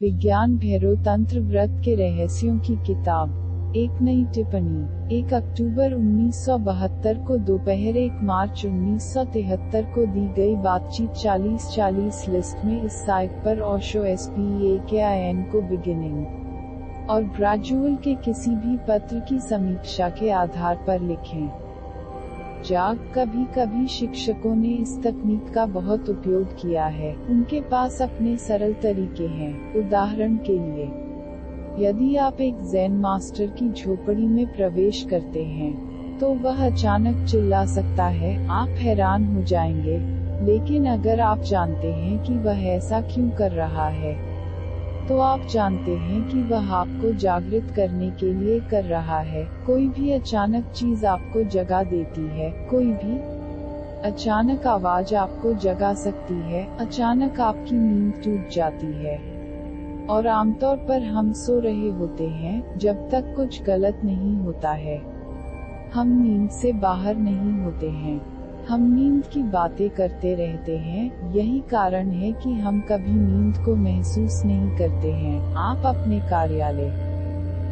विज्ञान भैरव तंत्र व्रत के रहस्यों की किताब। एक नई टिप्पणी। 1 अक्टूबर 1972 को दोपहर 1 मार्च 1973 को दी गई बातचीत 40-40 लिस्ट में इस साइट पर ओशो SPAKIN को बिगिनिंग और ग्रेजुअल के किसी भी पत्र की समीक्षा के आधार पर लिखें। कभी कभी शिक्षकों ने इस तकनीक का बहुत उपयोग किया है। उनके पास अपने सरल तरीके हैं। उदाहरण के लिए, यदि आप एक ज़ेन मास्टर की झोपड़ी में प्रवेश करते हैं, तो वह अचानक चिल्ला सकता है, आप हैरान हो जाएंगे। लेकिन अगर आप जानते हैं कि वह ऐसा क्यों कर रहा है, तो आप जानते हैं कि वह आपको जागृत करने के लिए कर रहा है। कोई भी अचानक चीज आपको जगा देती है। कोई भी अचानक आवाज आपको जगा सकती है। अचानक आपकी नींद टूट जाती है। और आमतौर पर हम सो रहे होते हैं जब तक कुछ गलत नहीं होता है। हम नींद से बाहर नहीं होते हैं। हम नींद की बातें करते रहते हैं। यही कारण है कि हम कभी नींद को महसूस नहीं करते हैं। आप अपने कार्यालय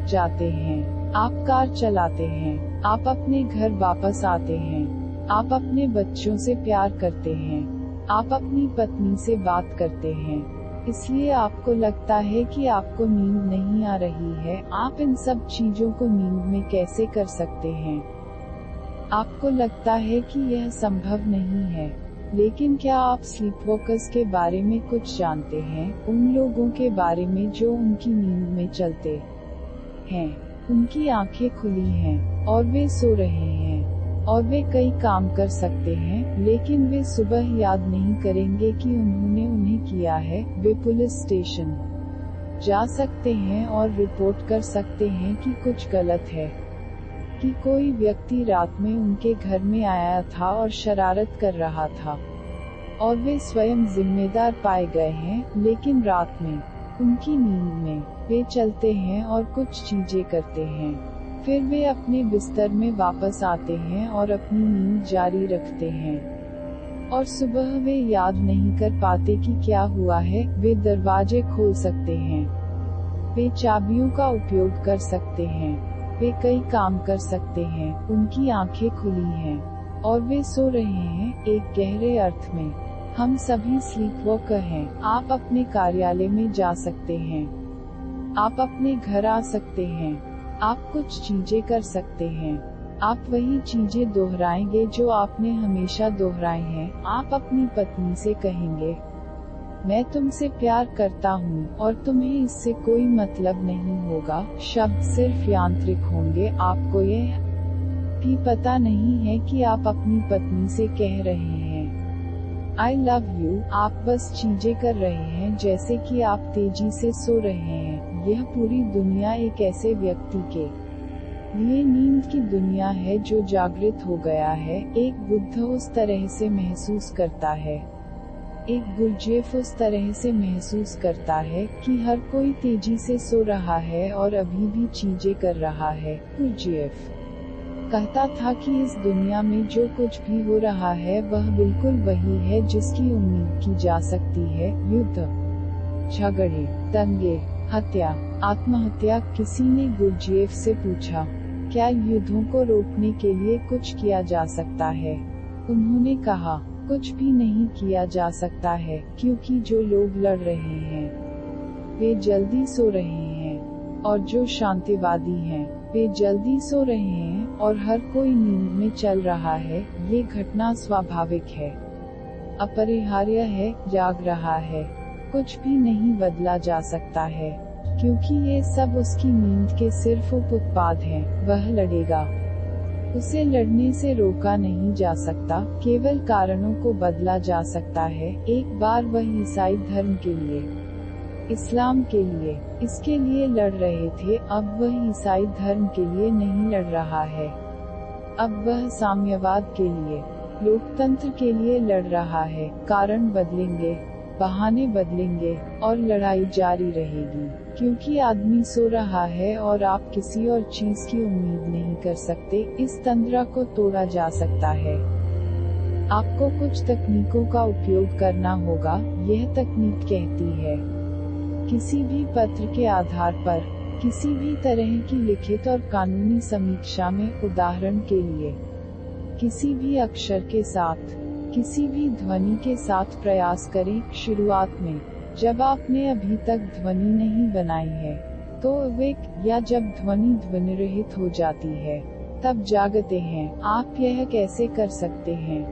जाते हैं, आप कार चलाते हैं, आप अपने घर वापस आते हैं, आप अपने बच्चों से प्यार करते हैं, आप अपनी पत्नी से बात करते हैं। इसलिए आपको लगता है कि आपको नींद नहीं आ रही है। आप इन सब चीजों को नींद में कैसे कर सकते हैं? आपको लगता है कि यह संभव नहीं है। लेकिन क्या आप स्लीपवॉकर्स के बारे में कुछ जानते हैं? उन लोगों के बारे में जो उनकी नींद में चलते हैं। उनकी आंखें खुली हैं और वे सो रहे हैं और वे कई काम कर सकते हैं, लेकिन वे सुबह याद नहीं करेंगे कि उन्होंने उन्हें किया है। वे पुलिस स्टेशन जा सकते हैं और रिपोर्ट कर सकते हैं कि कुछ गलत है, कि कोई व्यक्ति रात में उनके घर में आया था और शरारत कर रहा था, और वे स्वयं जिम्मेदार पाए गए हैं। लेकिन रात में उनकी नींद में वे चलते हैं और कुछ चीजें करते हैं। फिर वे अपने बिस्तर में वापस आते हैं और अपनी नींद जारी रखते हैं। और सुबह वे याद नहीं कर पाते कि क्या हुआ है। वे दरवाजे खोल सकते हैं, वे चाबियों का उपयोग कर सकते हैं, वे कई काम कर सकते हैं। उनकी आंखें खुली हैं और वे सो रहे हैं। एक गहरे अर्थ में हम सभी स्लीपवॉकर हैं। आप अपने कार्यालय में जा सकते हैं, आप अपने घर आ सकते हैं, आप कुछ चीजें कर सकते हैं। आप वही चीजें दोहराएंगे जो आपने हमेशा दोहराई हैं। आप अपनी पत्नी से कहेंगे, मैं तुमसे प्यार करता हूँ, और तुम्हें इससे कोई मतलब नहीं होगा। शब्द सिर्फ यांत्रिक होंगे। आपको यह भी पता नहीं है कि आप अपनी पत्नी से कह रहे हैं, I love you। आप बस चीजें कर रहे हैं जैसे कि आप तेजी से सो रहे हैं। यह पूरी दुनिया एक ऐसे व्यक्ति के लिए नींद की दुनिया है जो जागृत हो गया है। एक बुद्ध उस तरह से महसूस करता है, एक गुरजेफ उस तरह से महसूस करता है कि हर कोई तेजी से सो रहा है और अभी भी चीजें कर रहा है। गुरजेफ कहता था कि इस दुनिया में जो कुछ भी हो रहा है वह बिल्कुल वही है जिसकी उम्मीद की जा सकती है। युद्ध, झगड़े, दंगे, हत्या, आत्महत्या। किसी ने गुरजेफ से पूछा, क्या युद्धों को रोकने के लिए कुछ किया जा सकता है? उन्होंने कहा, कुछ भी नहीं किया जा सकता है, क्योंकि जो लोग लड़ रहे हैं वे जल्दी सो रहे हैं, और जो शांतिवादी हैं वे जल्दी सो रहे हैं, और हर कोई नींद में चल रहा है। ये घटना स्वाभाविक है, अपरिहार्य है, जाग रहा है। कुछ भी नहीं बदला जा सकता है, क्योंकि ये सब उसकी नींद के सिर्फ उप उत्पाद हैं। वह लड़ेगा, उसे लड़ने से रोका नहीं जा सकता, केवल कारणों को बदला जा सकता है। एक बार वह ईसाई धर्म के लिए, इस्लाम के लिए, इसके लिए लड़ रहे थे। अब वह ईसाई धर्म के लिए नहीं लड़ रहा है। अब वह साम्यवाद के लिए, लोकतंत्र के लिए लड़ रहा है। कारण बदलेंगे, बहाने बदलेंगे, और लड़ाई जारी रहेगी, क्योंकि आदमी सो रहा है और आप किसी और चीज की उम्मीद नहीं कर सकते। इस तंत्र को तोड़ा जा सकता है। आपको कुछ तकनीकों का उपयोग करना होगा। यह तकनीक कहती है, किसी भी पत्र के आधार पर, किसी भी तरह की लिखित और कानूनी समीक्षा में, उदाहरण के लिए, किसी भी अक्षर के साथ, किसी भी ध्वनि के साथ प्रयास करें। शुरुआत में, जब आपने अभी तक ध्वनि नहीं बनाई है, तो अवेक, या जब ध्वनि ध्वनिरहित हो जाती है, तब जागते हैं। आप यह कैसे कर सकते हैं?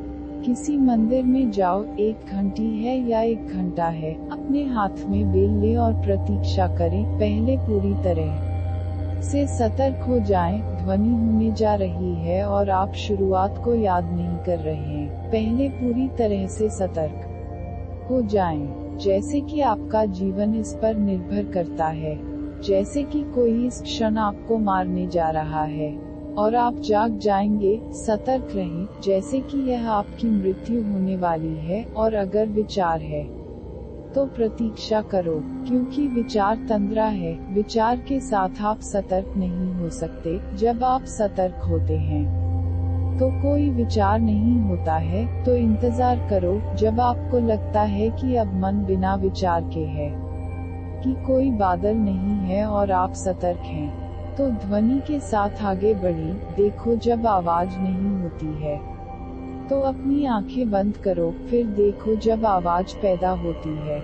किसी मंदिर में जाओ, 1 घंटी है या 1 घंटा है, अपने हाथ में बेल लें और प्रतीक्षा करें। पहले पूरी तरह से सतर्क हो जाएं, ध्वनि होने जा रही है और आप शुरुआत को याद नहीं कर रहे हैं। पहले पूरी तरह से सतर्क हो जाएं, जैसे कि आपका जीवन इस पर निर्भर करता है, जैसे कि कोई इस क्षण आपको मारने जा रहा है और आप जाग जाएंगे। सतर्क रहें, जैसे कि यह आपकी मृत्यु होने वाली है, और अगर विचार है तो प्रतीक्षा करो, क्योंकि विचार तंद्रा है। विचार के साथ आप सतर्क नहीं हो सकते। जब आप सतर्क होते हैं तो कोई विचार नहीं होता है, तो इंतजार करो जब आपको लगता है कि अब मन बिना विचार के है, कि कोई बादल नहीं है और आप सतर्क हैं, तो ध्वनि के साथ आगे बढ़ी। देखो जब आवाज नहीं होती है, तो अपनी आंखें बंद करो, फिर देखो जब आवाज पैदा होती है,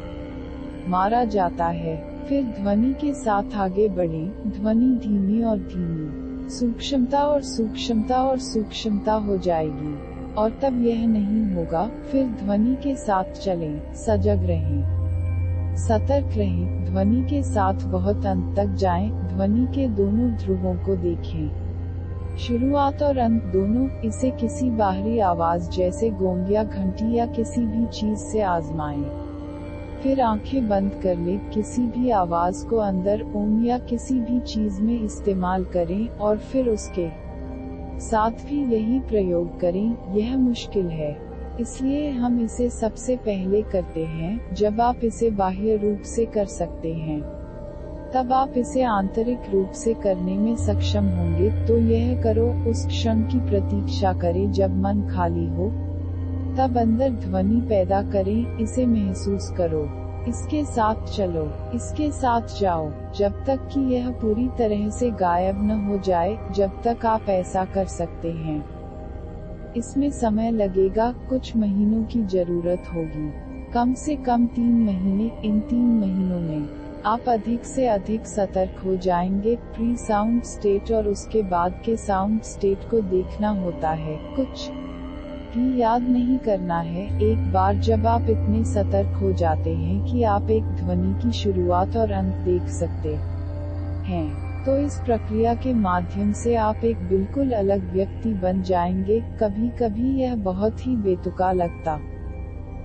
मारा जाता है, फिर ध्वनि के साथ आगे बढ़े। ध्वनि धीमी और धीमी, सूक्ष्मता और सूक्ष्मता और सूक्ष्मता हो जाएगी, और तब यह नहीं होगा। फिर ध्वनि के साथ चलें, सजग रहें, सतर्क रहें, ध्वनि के साथ बहुत अंत तक जाएं, ध्वनि के दोनों ध्रुवों को देखें, शुरुआत और अंत दोनों। इसे किसी बाहरी आवाज जैसे गोंग या घंटी या किसी भी चीज से आजमाएं। फिर आंखें बंद कर लें, किसी भी आवाज को अंदर ओम या किसी भी चीज में इस्तेमाल करें, और फिर उसके साथ भी यही प्रयोग करें। यह मुश्किल है, इसलिए हम इसे सबसे पहले करते हैं। जब आप इसे बाह्य रूप से कर सकते हैं, तब आप इसे आंतरिक रूप से करने में सक्षम होंगे। तो यह करो, उस क्षण की प्रतीक्षा करें जब मन खाली हो, तब अंदर ध्वनि पैदा करें, इसे महसूस करो, इसके साथ चलो, इसके साथ जाओ, जब तक कि यह पूरी तरह से गायब न हो जाए। जब तक आप ऐसा कर सकते हैं, इसमें समय लगेगा, कुछ महीनों की जरूरत होगी, कम से कम 3 महीने। इन 3 महीनों में आप अधिक से अधिक सतर्क हो जाएंगे। प्री साउंड स्टेट और उसके बाद के साउंड स्टेट को देखना होता है, कुछ भी याद नहीं करना है। एक बार जब आप इतने सतर्क हो जाते हैं कि आप एक ध्वनि की शुरुआत और अंत देख सकते हैं, तो इस प्रक्रिया के माध्यम से आप एक बिल्कुल अलग व्यक्ति बन जाएंगे। कभी कभी यह बहुत ही बेतुका लगता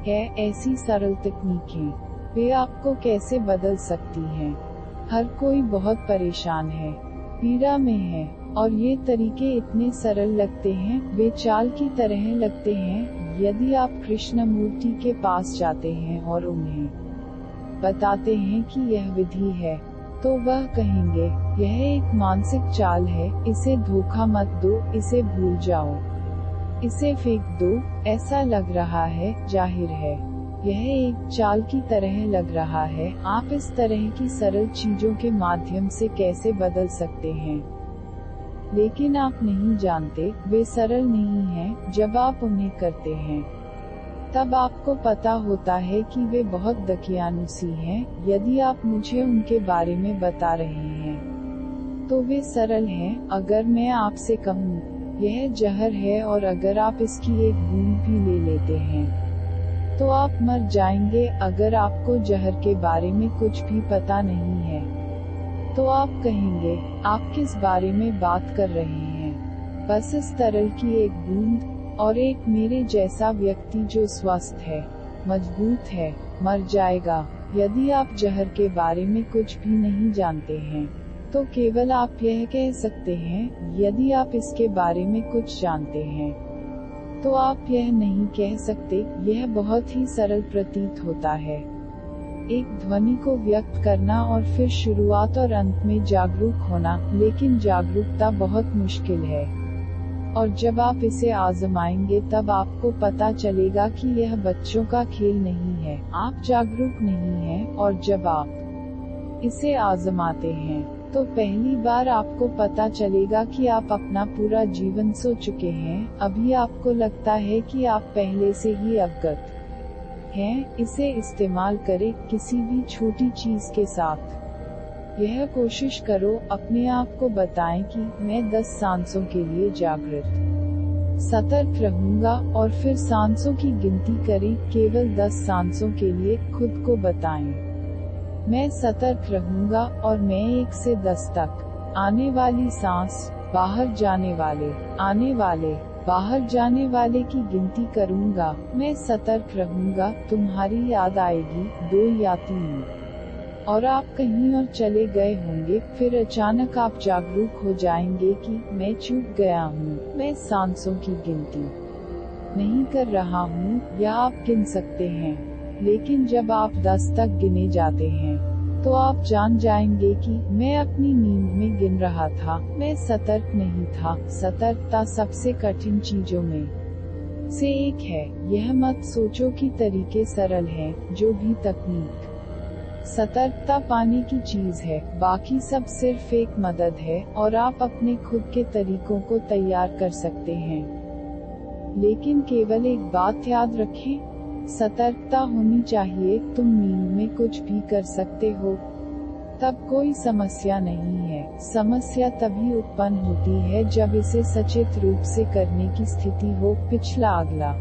है, ऐसी सरल तकनीकें वे आपको कैसे बदल सकती हैं। हर कोई बहुत परेशान है, पीड़ा में है, और ये तरीके इतने सरल लगते हैं, वे चाल की तरह लगते हैं। यदि आप कृष्णमूर्ति के पास जाते हैं और उन्हें बताते हैं कि यह विधि है, तो वह कहेंगे, यह एक मानसिक चाल है, इसे धोखा मत दो, इसे भूल जाओ, इसे फेंक दो। ऐसा लग रहा है, जाहिर है, यह एक चाल की तरह लग रहा है। आप इस तरह की सरल चीजों के माध्यम से कैसे बदल सकते हैं, लेकिन आप नहीं जानते, वे सरल नहीं हैं। जब आप उन्हें करते हैं, तब आपको पता होता है कि वे बहुत दकियानुसी हैं। यदि आप मुझे उनके बारे में बता रहे हैं, तो वे सरल हैं। अगर मैं आपसे कहूँ, यह जहर है, और अगर आप इसकी एक बूंद भी ले लेते हैं, तो आप मर जाएंगे। अगर आपको जहर के बारे में कुछ भी पता नहीं है, तो आप कहेंगे, आप किस बारे में बात कर रहे हैं? बस इस तरल की एक बूंद, और एक मेरे जैसा व्यक्ति जो स्वस्थ है, मजबूत है, मर जाएगा। यदि आप जहर के बारे में कुछ भी नहीं जानते हैं, तो केवल आप यह कह सकते हैं। यदि आप इसके बारे में कुछ जानते हैं, तो आप यह नहीं कह सकते। यह बहुत ही सरल प्रतीत होता है, एक ध्वनि को व्यक्त करना और फिर शुरुआत और अंत में जागरूक होना। लेकिन जागरूकता बहुत मुश्किल है, और जब आप इसे आजमाएंगे तब आपको पता चलेगा कि यह बच्चों का खेल नहीं है। आप जागरूक नहीं हैं, और जब आप इसे आजमाते हैं तो पहली बार आपको पता चलेगा कि आप अपना पूरा जीवन सो चुके हैं। अभी आपको लगता है कि आप पहले से ही अवगत हैं। इसे इस्तेमाल करें किसी भी छोटी चीज के साथ। यह कोशिश करो, अपने आप को बताएं कि मैं 10 सांसों के लिए जागृत सतर्क रहूंगा, और फिर सांसों की गिनती करें। केवल 10 सांसों के लिए खुद को बताएं, मैं सतर्क रहूंगा और मैं 1 से 10 तक आने वाली सांस, बाहर जाने वाले, आने वाले, बाहर जाने वाले की गिनती करूंगा। मैं सतर्क रहूंगा, तुम्हारी याद आएगी 2 या 3 और आप कहीं और चले गए होंगे। फिर अचानक आप जागरूक हो जाएंगे कि मैं चूक गया हूँ, मैं सांसों की गिनती नहीं कर रहा हूँ, या आप गिन सकते हैं। लेकिन जब आप 10 तक गिने जाते हैं तो आप जान जाएंगे कि मैं अपनी नींद में गिन रहा था, मैं सतर्क नहीं था। सतर्कता सबसे कठिन चीजों में से एक है। यह मत सोचो कि तरीके सरल हैं, जो भी तकनीक सतर्कता पाने की चीज है, बाकी सब सिर्फ एक मदद है, और आप अपने खुद के तरीकों को तैयार कर सकते हैं। लेकिन केवल एक बात याद रखें, सतर्कता होनी चाहिए। तुम नींद में कुछ भी कर सकते हो, तब कोई समस्या नहीं है। समस्या तभी उत्पन्न होती है जब इसे सचेत रूप से करने की स्थिति हो। पिछला अगला